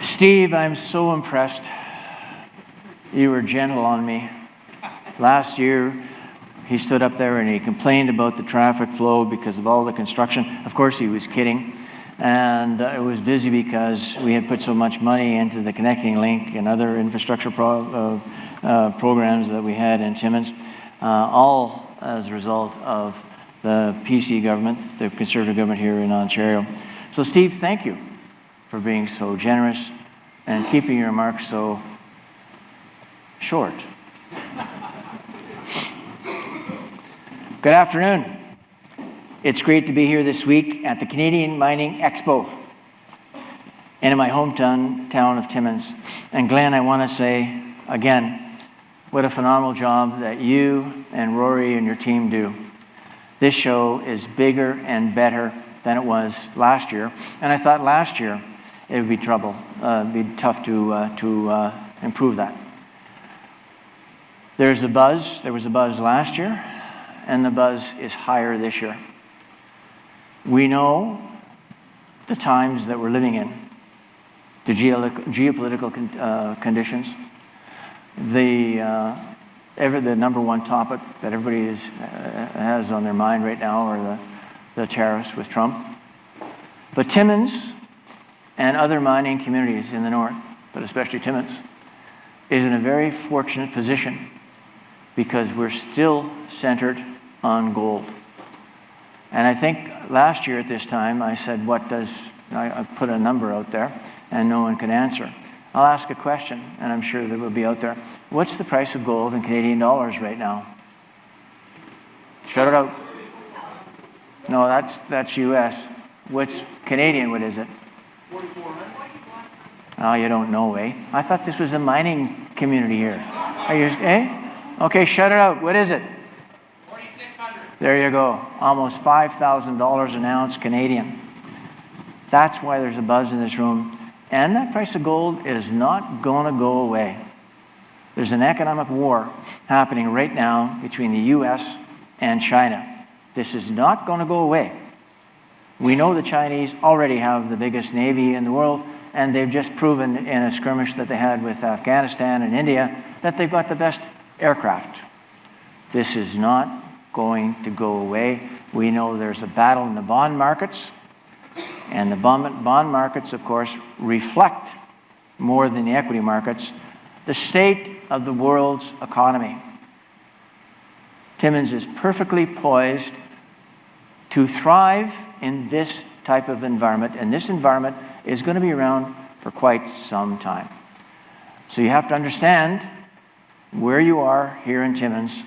Steve, I'm so impressed. You were gentle on me. Last year, he stood up there and he complained about the traffic flow because of all the construction. Of course, he was kidding. And it was busy because we had put so much money into the Connecting Link and other infrastructure programs that we had in Timmins, all as a result of the PC government, the Conservative government here in Ontario. So Steve, thank you for being so generous and keeping your remarks so short. Good afternoon. It's great to be here this week at the Canadian Mining Expo and in my hometown of Timmins. And Glenn, I want to say again, what a phenomenal job that you and Rory and your team do. This show is bigger and better than it was last year. And I thought last year it would be tough to improve that. There was a buzz last year, and the buzz is higher this year. We know the times that we're living in, the geopolitical conditions, the number one topic that everybody has on their mind right now are the tariffs with Trump. But Timmins and other mining communities in the north, but especially Timmins, is in a very fortunate position because we're still centered on gold. And I think last year at this time, I said, I put a number out there and no one could answer. I'll ask a question, and I'm sure that will be out there. What's the price of gold in Canadian dollars right now? Shout it out. No, that's US. What's Canadian, what is it? 4,400. Oh, you don't know, eh? I thought this was a mining community here. Are you, eh? Okay, shout it out. What is it? 4,600. There you go. Almost $5,000 an ounce Canadian. That's why there's a buzz in this room. And that price of gold is not going to go away. There's an economic war happening right now between the US and China. This is not going to go away. We know the Chinese already have the biggest navy in the world, and they've just proven in a skirmish that they had with Afghanistan and India that they've got the best aircraft. This is not going to go away. We know there's a battle in the bond markets, and the bond markets, of course, reflect more than the equity markets the state of the world's economy. Timmins is perfectly poised to thrive in this type of environment, and this environment is going to be around for quite some time. So you have to understand where you are here in Timmins,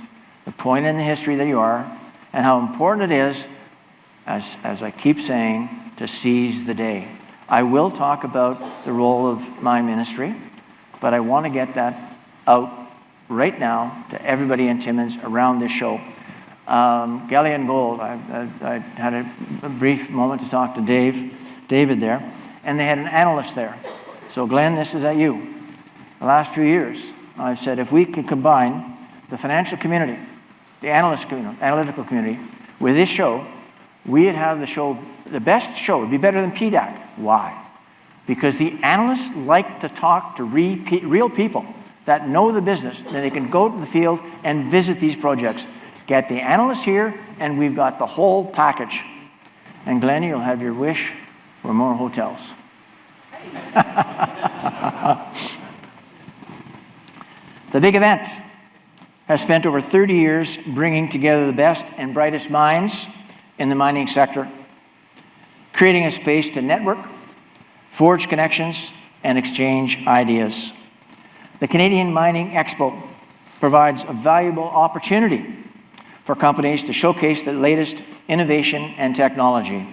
the point in the history that you are, and how important it is, as I keep saying, to seize the day. I will talk about the role of my ministry, but I want to get that out right now to everybody in Timmins around this show. Galleon Gold, I had a brief moment to talk to David there, and they had an analyst there. So Glenn, this is at you. The last few years, I've said if we could combine the financial community, the analytical community, with this show, we'd have the best show. It'd be better than PDAC. Why? Because the analysts like to talk to real people that know the business, that they can go to the field and visit these projects. Get the analysts here, and we've got the whole package. And Glenn, you'll have your wish for more hotels. The big event has spent over 30 years bringing together the best and brightest minds in the mining sector, creating a space to network, forge connections, and exchange ideas. The Canadian Mining Expo provides a valuable opportunity for companies to showcase the latest innovation and technology.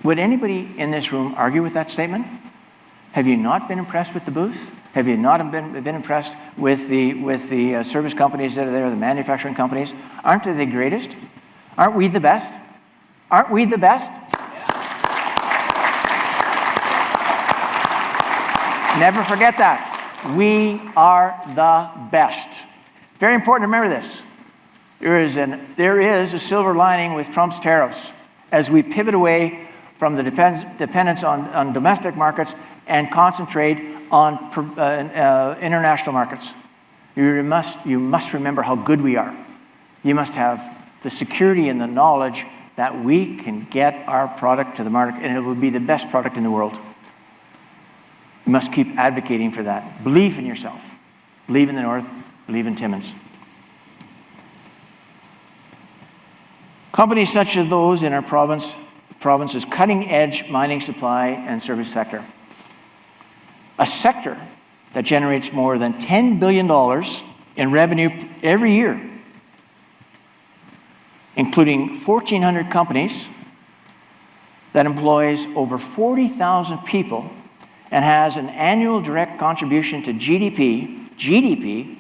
Would anybody in this room argue with that statement? Have you not been impressed with the booth? Have you not been impressed with the service companies that are there, the manufacturing companies? Aren't they the greatest? Aren't we the best? Aren't we the best? Never forget that. We are the best. Very important to remember this. There is a silver lining with Trump's tariffs as we pivot away from the dependence on domestic markets and concentrate on international markets. You must remember how good we are. You must have the security and the knowledge that we can get our product to the market, and it will be the best product in the world. You must keep advocating for that. Believe in yourself. Believe in the North. Believe in Timmins. Companies such as those in our province's cutting-edge mining supply and service sector, a sector that generates more than $10 billion in revenue every year, including 1,400 companies, that employs over 40,000 people and has an annual direct contribution to GDP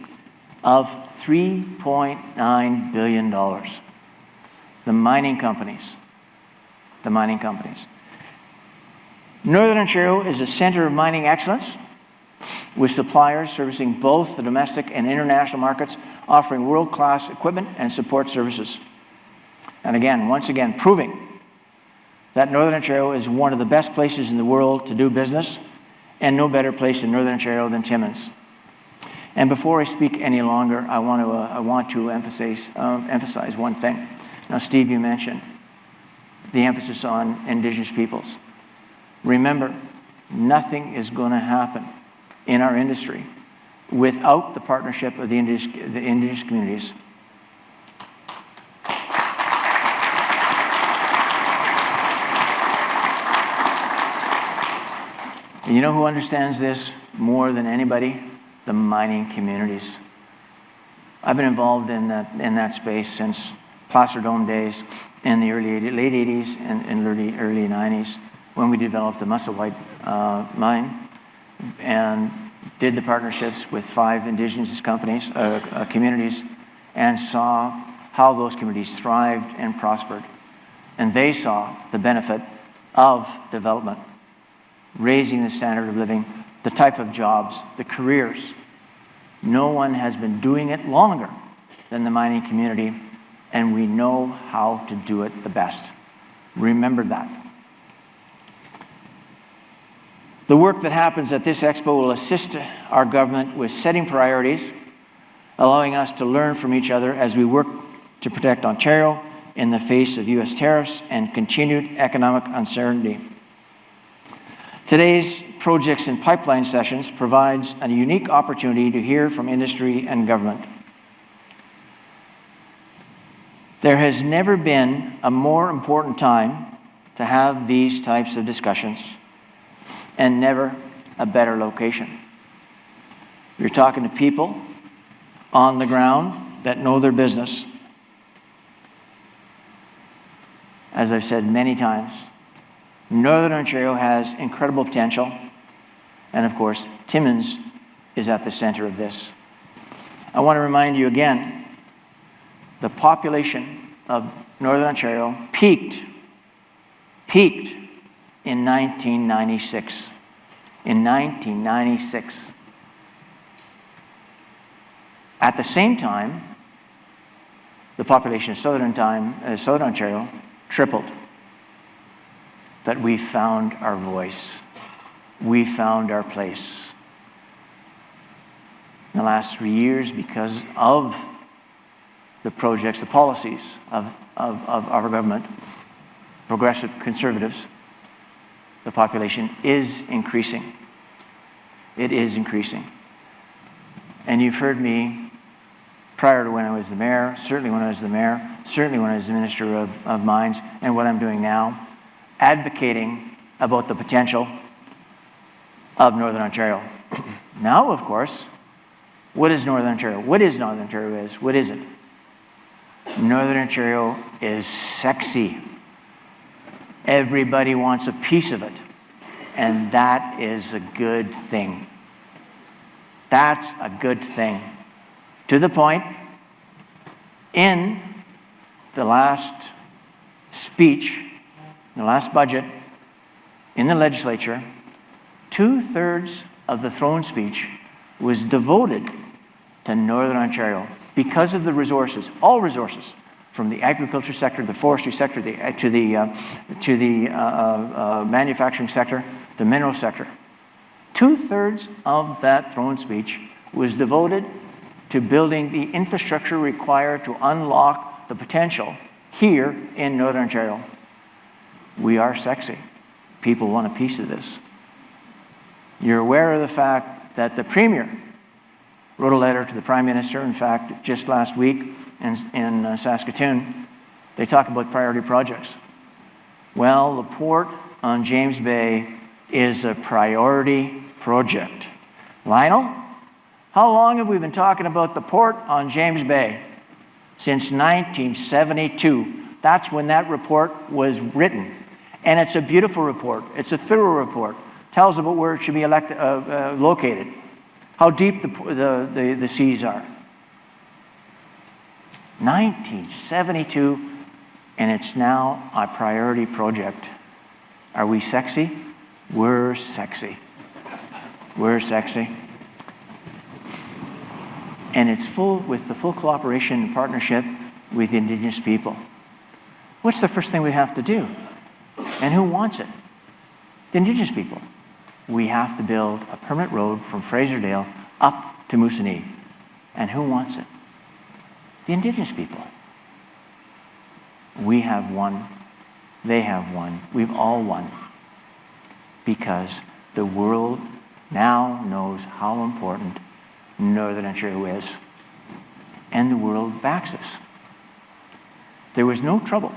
of $3.9 billion. The mining companies. Northern Ontario is a centre of mining excellence, with suppliers servicing both the domestic and international markets, offering world-class equipment and support services. And again, once again, proving that Northern Ontario is one of the best places in the world to do business, and no better place in Northern Ontario than Timmins. And before I speak any longer, I want to emphasize one thing. Now, Steve, you mentioned the emphasis on Indigenous peoples. Remember, nothing is going to happen in our industry without the partnership of the Indigenous communities. And you know who understands this more than anybody? The mining communities. I've been involved in that space since Placer Dome days in the late 80s and early 90s, when we developed the Musselwhite mine and did the partnerships with 5 Indigenous communities, and saw how those communities thrived and prospered. And they saw the benefit of development, raising the standard of living, the type of jobs, the careers. No one has been doing it longer than the mining community, and we know how to do it the best. Remember that. The work that happens at this Expo will assist our government with setting priorities, allowing us to learn from each other as we work to protect Ontario in the face of U.S. tariffs and continued economic uncertainty. Today's projects and pipeline sessions provides a unique opportunity to hear from industry and government. There has never been a more important time to have these types of discussions, and never a better location. You're talking to people on the ground that know their business. As I've said many times, Northern Ontario has incredible potential, and of course, Timmins is at the center of this. I want to remind you again, the population of Northern Ontario peaked in 1996. In 1996. At the same time, the population of Southern Ontario tripled. But we found our voice. We found our place. In the last 3 years, because of the projects, the policies of our government, progressive conservatives, the population is increasing. It is increasing. And you've heard me prior to when I was the mayor, certainly when I was the mayor, certainly when I was the Minister of Mines, and what I'm doing now, advocating about the potential of Northern Ontario. Now, of course, what is Northern Ontario? What is Northern Ontario? What is it? Northern Ontario is sexy. Everybody wants a piece of it, and that is a good thing. That's a good thing. To the point, in the last speech, the last budget, in the legislature, 2/3 of the throne speech was devoted to Northern Ontario because of the resources, all resources, from the agriculture sector, the forestry sector, to the manufacturing sector, the mineral sector. 2/3 of that throne speech was devoted to building the infrastructure required to unlock the potential here in Northern Ontario. We are sexy. People want a piece of this. You're aware of the fact that the Premier wrote a letter to the Prime Minister, in fact, just last week in Saskatoon. They talk about priority projects. Well, the port on James Bay is a priority project. Lionel, how long have we been talking about the port on James Bay? Since 1972. That's when that report was written. And it's a beautiful report. It's a thorough report. Tells about where it should be located, how deep the seas are. 1972, and it's now a priority project. Are we sexy? We're sexy. We're sexy. And it's with the full cooperation and partnership with the Indigenous people. What's the first thing we have to do? And who wants it? The Indigenous people. We have to build a permanent road from Fraservale up to Moosonee. And who wants it? The Indigenous people. We have won. They have won. We've all won. Because the world now knows how important Northern Ontario is. And the world backs us. There was no trouble.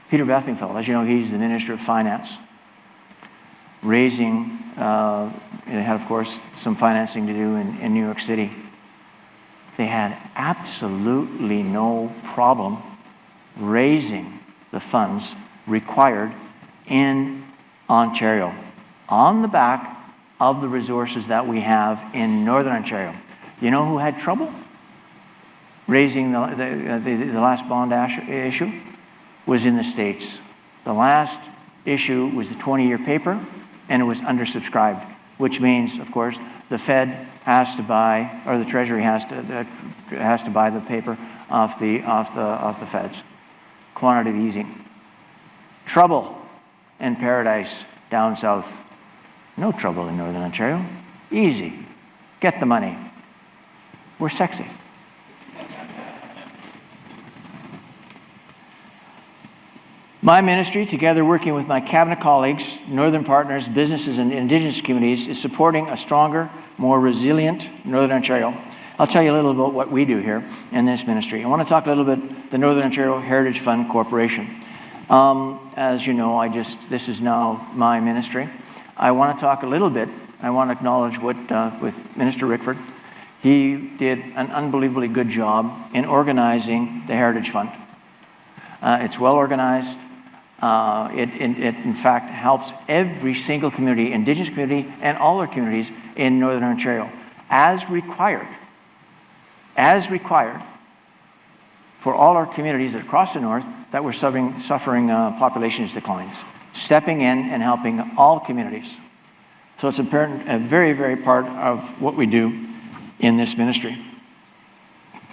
Peter Bethingfield, as you know, he's the Minister of Finance, raising, they had, of course, some financing to do in New York City. They had absolutely no problem raising the funds required in Ontario on the back of the resources that we have in Northern Ontario. You know who had trouble raising the last bond issue? Was in the States. The last issue was the 20-year paper, and it was undersubscribed, which means, of course, the Fed has to buy, or the Treasury has to buy the paper off the Feds. Quantitative easing. Trouble in paradise down south. No trouble in Northern Ontario. Easy. Get the money. We're sexy. My ministry, together working with my cabinet colleagues, Northern partners, businesses, and Indigenous communities, is supporting a stronger, more resilient Northern Ontario. I'll tell you a little about what we do here in this ministry. I want to talk a little bit the Northern Ontario Heritage Fund Corporation. As you know, this is now my ministry. I want to talk a little bit. I want to acknowledge what with Minister Rickford. He did an unbelievably good job in organizing the Heritage Fund. It's well organized. It in fact helps every single community, Indigenous community, and all our communities in Northern Ontario, as required for all our communities across the north that were suffering population declines, stepping in and helping all communities. So it's important, a very, very part of what we do in this ministry.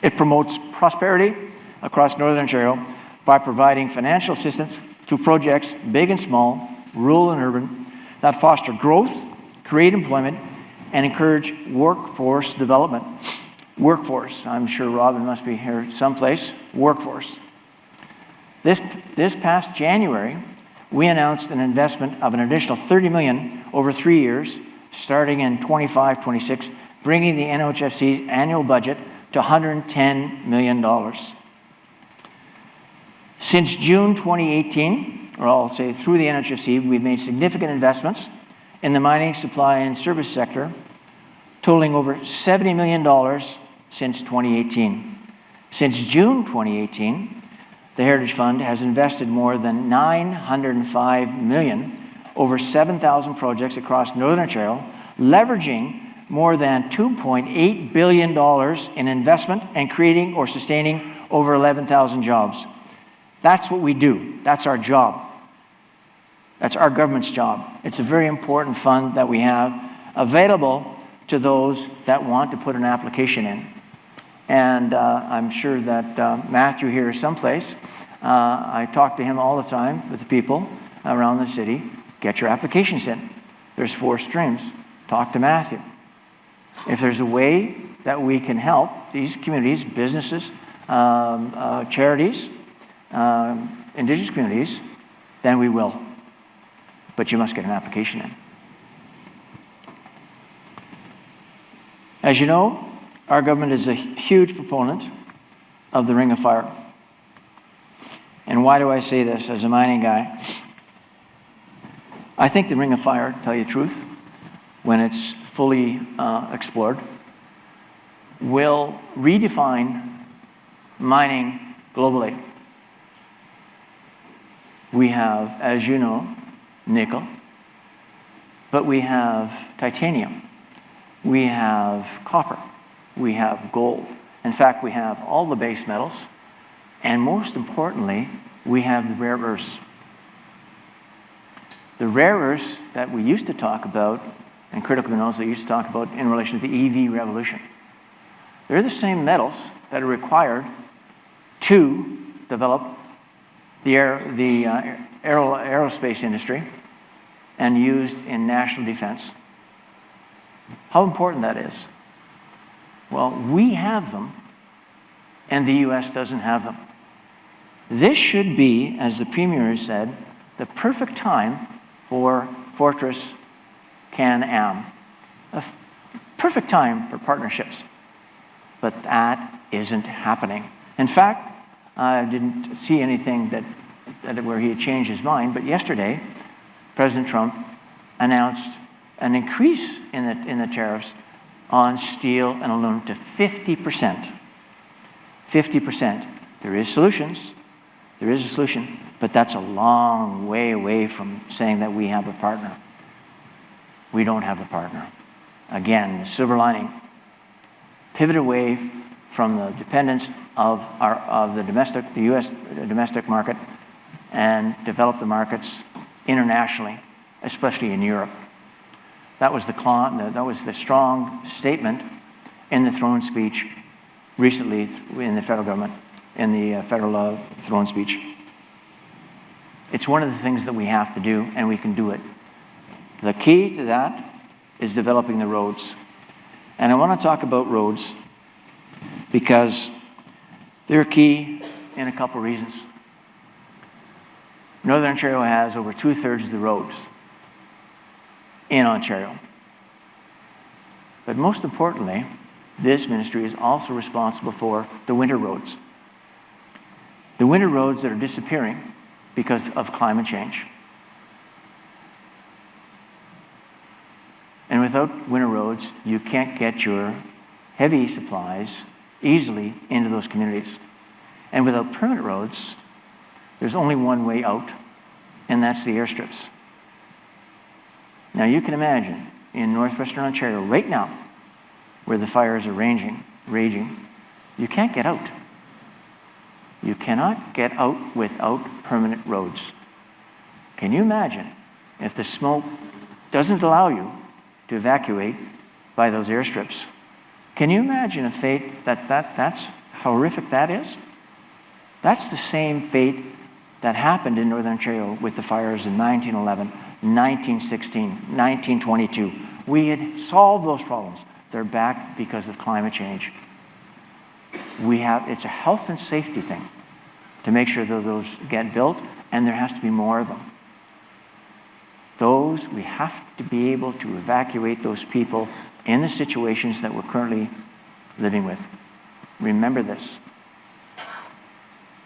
It promotes prosperity across Northern Ontario by providing financial assistance to projects, big and small, rural and urban, that foster growth, create employment, and encourage workforce development. Workforce, I'm sure Robin must be here someplace. Workforce. This past January, we announced an investment of an additional $30 million over 3 years, starting in 25-26, bringing the NOHFC's annual budget to $110 million. Since June 2018, or I'll say through the NHFC, we've made significant investments in the mining, supply, and service sector, totaling over $70 million since 2018. Since June 2018, the Heritage Fund has invested more than $905 million over 7,000 projects across Northern Ontario, leveraging more than $2.8 billion in investment and creating or sustaining over 11,000 jobs. That's what we do. That's our job. That's our government's job. It's a very important fund that we have available to those that want to put an application in. And I'm sure that Matthew here is someplace. I talk to him all the time with the people around the city. Get your applications in. There's 4 streams. Talk to Matthew. If there's a way that we can help these communities, businesses, charities, Indigenous communities, then we will. But you must get an application in. As you know, our government is a huge proponent of the Ring of Fire. And why do I say this as a mining guy? I think the Ring of Fire, to tell you the truth, when it's fully explored, will redefine mining globally. We have, as you know, nickel, but we have titanium, we have copper, we have gold. In fact, we have all the base metals, and most importantly, we have the rare earths. The rare earths that we used to talk about, and critical minerals that we used to talk about in relation to the EV revolution, they're the same metals that are required to develop the aerospace industry and used in national defense. How important that is? Well, we have them, and the U.S. doesn't have them. This should be, as the Premier has said, the perfect time for Fortress Can-Am. A perfect time for partnerships. But that isn't happening. In fact, I didn't see anything that where he had changed his mind, but yesterday, President Trump announced an increase in the tariffs on steel and aluminum to 50%. 50%. There is solutions. There is a solution, but that's a long way away from saying that we have a partner. We don't have a partner. Again, the silver lining. Pivot away from the dependence of the U.S. domestic market and develop the markets internationally, especially in Europe. That was the strong statement in the throne speech recently in the federal government, in the federal throne speech. It's one of the things that we have to do, and we can do it. The key to that is developing the roads. And I want to talk about roads because they're key in a couple reasons. Northern Ontario has over 2/3 of the roads in Ontario. But most importantly, this ministry is also responsible for the winter roads. The winter roads that are disappearing because of climate change. And without winter roads, you can't get your heavy supplies easily into those communities. And without permanent roads, there's only one way out, and that's the airstrips. Now you can imagine in northwestern Ontario right now, where the fires are raging, you can't get out. You cannot get out without permanent roads. Can you imagine if the smoke doesn't allow you to evacuate by those airstrips? Can you imagine a fate that's how horrific that is? That's the same fate that happened in Northern Ontario with the fires in 1911, 1916, 1922. We had solved those problems. They're back because of climate change. It's a health and safety thing to make sure that those get built, and there has to be more of them. We have to be able to evacuate those people in the situations that we're currently living with. Remember this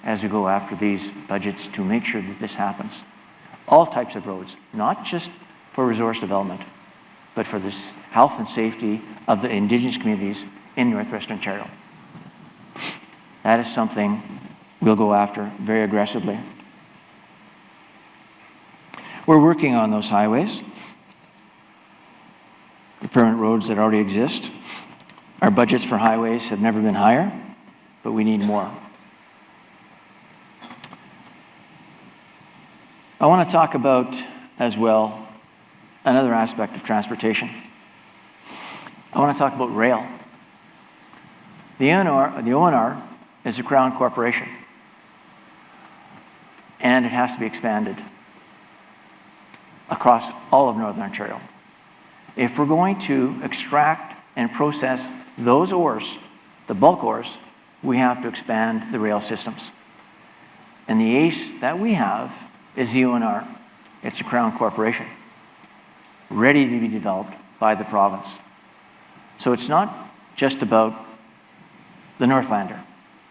as we go after these budgets to make sure that this happens. All types of roads, not just for resource development, but for the health and safety of the Indigenous communities in northwestern Ontario. That is something we'll go after very aggressively. We're working on those highways, the permanent roads that already exist. Our budgets for highways have never been higher, but we need more. I want to talk about, as well, another aspect of transportation. I want to talk about rail. The ONR is a Crown corporation, and it has to be expanded across all of Northern Ontario. If we're going to extract and process those ores, the bulk ores, we have to expand the rail systems. And the ace that we have is the ONR. It's a Crown corporation, ready to be developed by the province. So it's not just about the Northlander,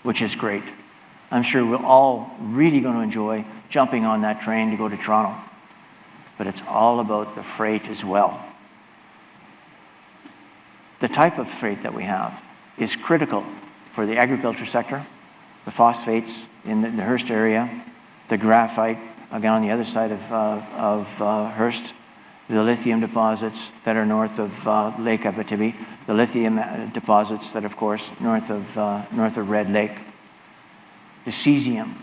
which is great. I'm sure we're all really going to enjoy jumping on that train to go to Toronto. But it's all about the freight as well. The type of freight that we have is critical for the agriculture sector, the phosphates in the Hearst area, the graphite, again on the other side of Hearst, the lithium deposits that are north of Lake Abitibi, the lithium deposits that, of course, north of Red Lake, the cesium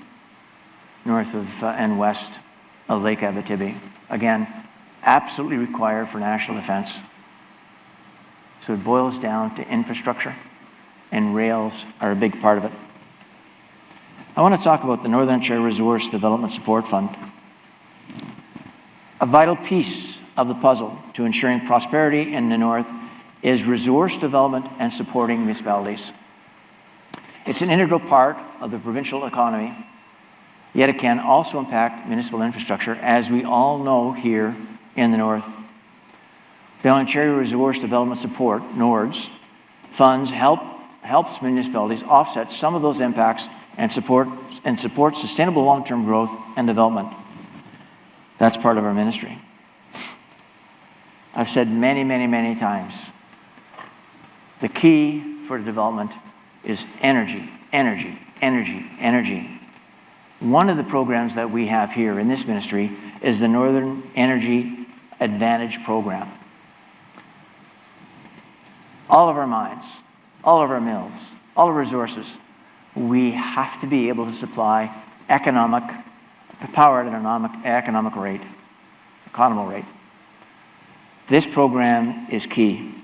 north of and west of Lake Abitibi. Again, absolutely required for national defense. So it boils down to infrastructure, and rails are a big part of it. I want to talk about the Northern Ontario Resource Development Support Fund. A vital piece of the puzzle to ensuring prosperity in the North is resource development and supporting municipalities. It's an integral part of the provincial economy, yet it can also impact municipal infrastructure, as we all know here in the North. The Ontario Resource Development Support, NORDS, funds helps municipalities offset some of those impacts and support sustainable long-term growth and development. That's part of our ministry. I've said many, many, many times, the key for development is energy, energy, energy, energy. One of the programs that we have here in this ministry is the Northern Energy Advantage Program. All of our mines, all of our mills, all of our resources, we have to be able to supply power at an economical rate. This program is key.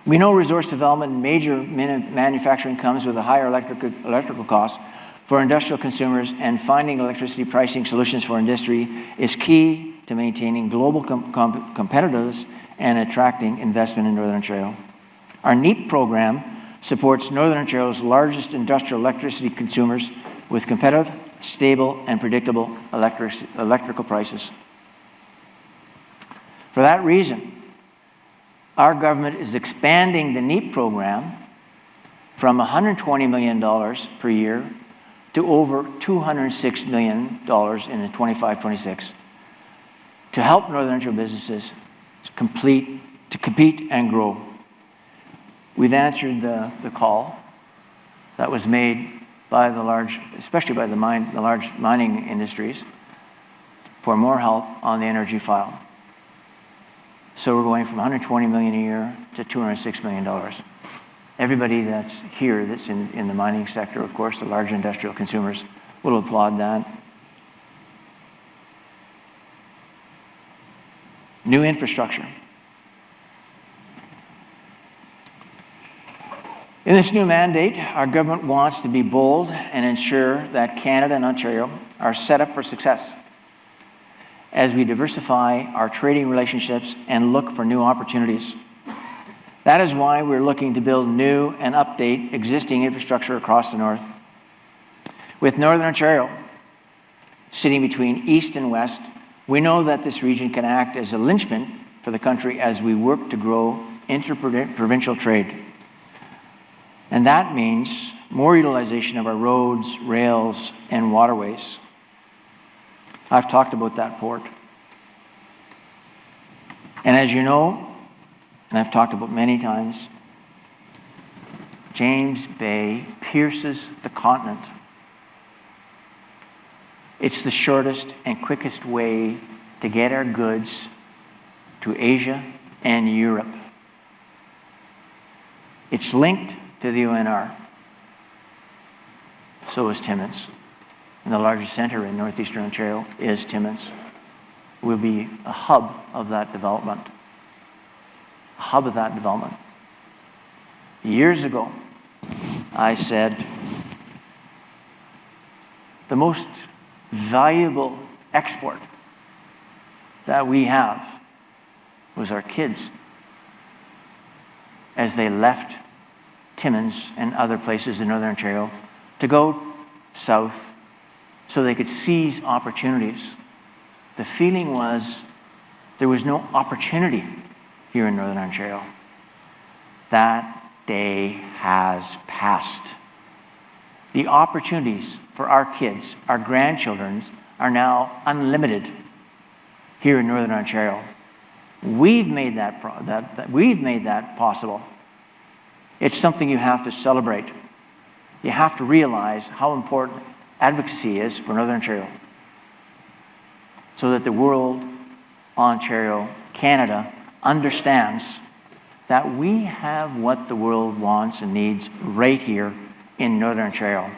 We know resource development and major manufacturing comes with a higher electrical cost for industrial consumers, and finding electricity pricing solutions for industry is key to maintaining global competitiveness and attracting investment in Northern Ontario. Our NEAP program supports Northern Ontario's largest industrial electricity consumers with competitive, stable, and predictable electrical prices. For that reason, our government is expanding the NEAP program from $120 million per year to over $206 million in the 25-26 to help Northern Ontario businesses to compete and grow. We've answered the call that was made by especially by the large mining industries, for more help on the energy file. So we're going from $120 million a year to $206 million. Everybody that's here, that's in the mining sector, of course, the large industrial consumers, will applaud that. New infrastructure. In this new mandate, our government wants to be bold and ensure that Canada and Ontario are set up for success as we diversify our trading relationships and look for new opportunities. That is why we're looking to build new and update existing infrastructure across the North. With Northern Ontario sitting between East and West, we know that this region can act as a linchpin for the country as we work to grow interprovincial trade. And that means more utilization of our roads, rails, and waterways. I've talked about that port. And as you know, and I've talked about many times, James Bay pierces the continent. It's the shortest and quickest way to get our goods to Asia and Europe. It's linked to the UNR. So is Timmins. And the largest centre in northeastern Ontario is Timmins. We'll be a hub of that development. A hub of that development. Years ago, I said, the most valuable export that we have was our kids as they left Timmins and other places in Northern Ontario to go south so they could seize opportunities. The feeling was there was no opportunity here in Northern Ontario. That day has passed. The opportunities for our kids, our grandchildren, are now unlimited here in Northern Ontario. We've made that possible. It's something you have to celebrate. You have to realize how important advocacy is for Northern Ontario, so that the world, Ontario, Canada, understands that we have what the world wants and needs right here in Northern Ontario.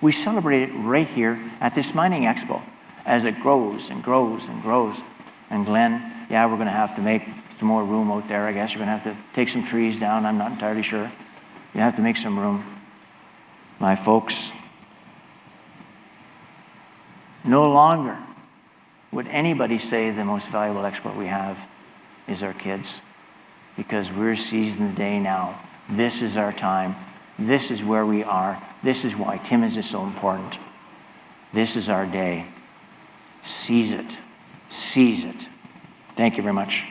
We celebrate it right here at this mining expo as it grows and grows and grows. And Glenn, yeah, we're going to have to make some more room out there. I guess you're going to have to take some trees down. I'm not entirely sure. You have to make some room. My folks, no longer would anybody say the most valuable export we have is our kids, because we're seizing the day now. This is our time. This is where we are. This is why Timmins is so important. This is our day. Seize it. Seize it. Thank you very much.